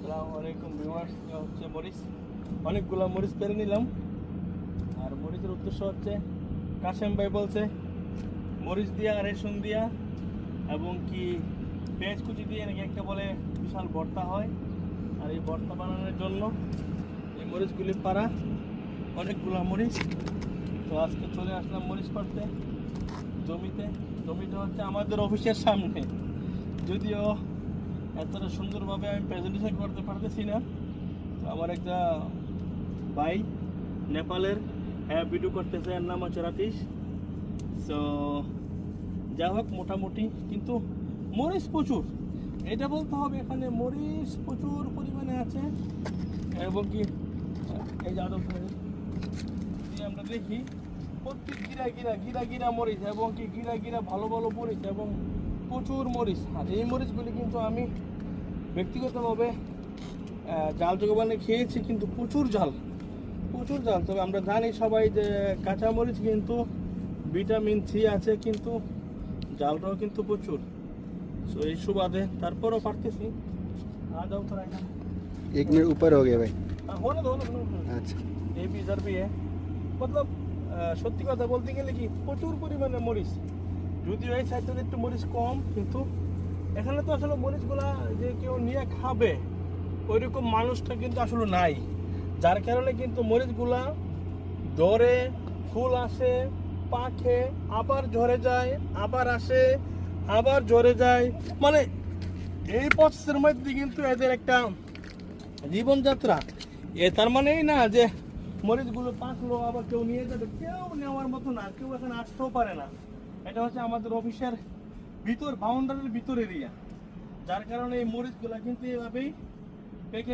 আসসালামু আলাইকুম ভিউয়ার্স, হচ্ছে মরিচ, অনেকগুলো মরিচ পেরে নিলাম। আর মরিচের উদ্দেশ্য হচ্ছে কাশেম ভাই বলছে মরিচ দিয়া রেশন দিয়া এবং কি পেঁয়াজ কুচি দিয়ে নাকি একটা বলে বিশাল ভর্তা হয়। আর এই ভর্তা বানানোর জন্য এই মরিচগুলি পাড়া, অনেকগুলো মরিচ। তো আজকে চলে আসলাম মরিচ পাড়তে জমিটা হচ্ছে আমাদের অফিসের সামনে। যদিও এতটা সুন্দরভাবে আমি প্রেজেন্টেশন করতে পারতেছি না, তো আমার একটা ভাই নেপালের ভিডিও করতেছে, এর নাম হচ্ছে রাতিশ। সো যা হোক, মোটামুটি কিন্তু মরিচ প্রচুর, এটা বলতে হবে। এখানে মরিচ প্রচুর পরিমাণে আছে এবং কি এই যে আদব আমরা দেখি প্রত্যেক গিরা মরিচ এবং কি গিরা ভালো ভালো মরিচ এবং প্রচুর মরিচ। আর এই মরিচগুলি কিন্তু আমি ব্যক্তিগতভাবে জাল জগবানে খেয়েছি, কিন্তু প্রচুর জাল। তবে আমরা জানি সবাই যে কাঁচা মরিচ কিন্তু ভিটামিন সি আছে, কিন্তু জালটাও কিন্তু প্রচুর। সো এই সুবাদে তারপরও পারতেছি। आ जाओ थोड़ा यहाँ। 1 मिनट ऊपर हो गया भाई। होने दो। अच्छा, ये भी इधर भी है। मतलब সত্যি কথা বলতে গেলে কি প্রচুর পরিমাণে মরিচ, যদিও এই সাইডটাতে একটু মরিচ কম, কিন্তু এখানে তো আসলে মরিচগুলা যে কেউ নিয়ে খাবে ওইরকম মানুষটা কিন্তু আসলে নাই, যার কারণে কিন্তু মরিচগুলা ধরে ফুল আসে, পাকে, আবার ঝরে যায়, আবার আসে, আবার ঝরে যায়। মানে এই প্রসেসের মধ্যে কিন্তু এদের একটা জীবনযাত্রা। তার মানে এই না যে মরিচগুলো পাকলো আবার কেউ নিয়ে যাবে, কেউ নেওয়ার মতো না, কেউ এখানে আসতেও পারে না। এটা হচ্ছে আমাদের অফিসের ভিতর, বাউন্ডারির ভিতর এরিয়া, যার কারণে এই মরিচগুলো কিন্তু এভাবেই পেকে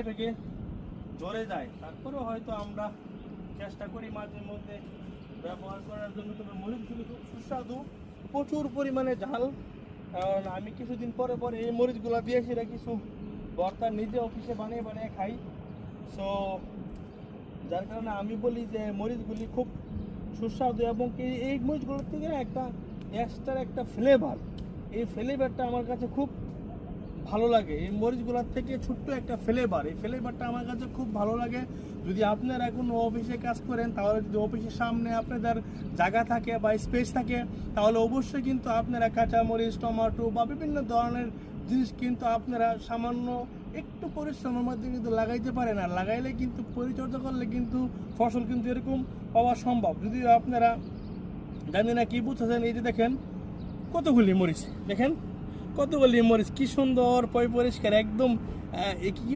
ঝরে যায়। তারপরেও হয়তো আমরা চেষ্টা করি মাঝে মধ্যে ব্যবহার করার জন্য। তবে মরিচগুলো খুব সুস্বাদু, প্রচুর পরিমাণে ঝাল। কারণ আমি কিছুদিন পরে এই মরিচগুলো দিয়ে সেটা কিছু ভর্তা নিজে অফিসে বানিয়ে খাই। সো যার কারণে আমি বলি যে মরিচগুলি খুব সুস্বাদু এবং এই মরিচগুলোর থেকে একটা এক্সট্রা একটা ফ্লেভার, এই ফ্লেভারটা আমার কাছে খুব ভালো লাগে। এই মরিচগুলোর থেকে ছোট্ট একটা ফ্লেভার, এই ফ্লেভারটা আমার কাছে খুব ভালো লাগে। যদি আপনারা কোনো অফিসে কাজ করেন, তাহলে যদি অফিসের সামনে আপনাদের জায়গা থাকে বা স্পেস থাকে, তাহলে অবশ্যই কিন্তু আপনারা কাঁচা মরিচ, টমেটো বা বিভিন্ন ধরনের জিনিস কিন্তু আপনারা সামান্য একটু পরিশ্রমের মধ্যে কিন্তু লাগাইতে পারেন। আর লাগাইলে কিন্তু পরিচর্যা করলে কিন্তু ফসল কিন্তু এরকম পাওয়া সম্ভব। যদিও আপনারা জানি না কি বুঝতেছেন, এই যে দেখেন কতগুলি মরিচ, কি সুন্দর পরিষ্কার একদম।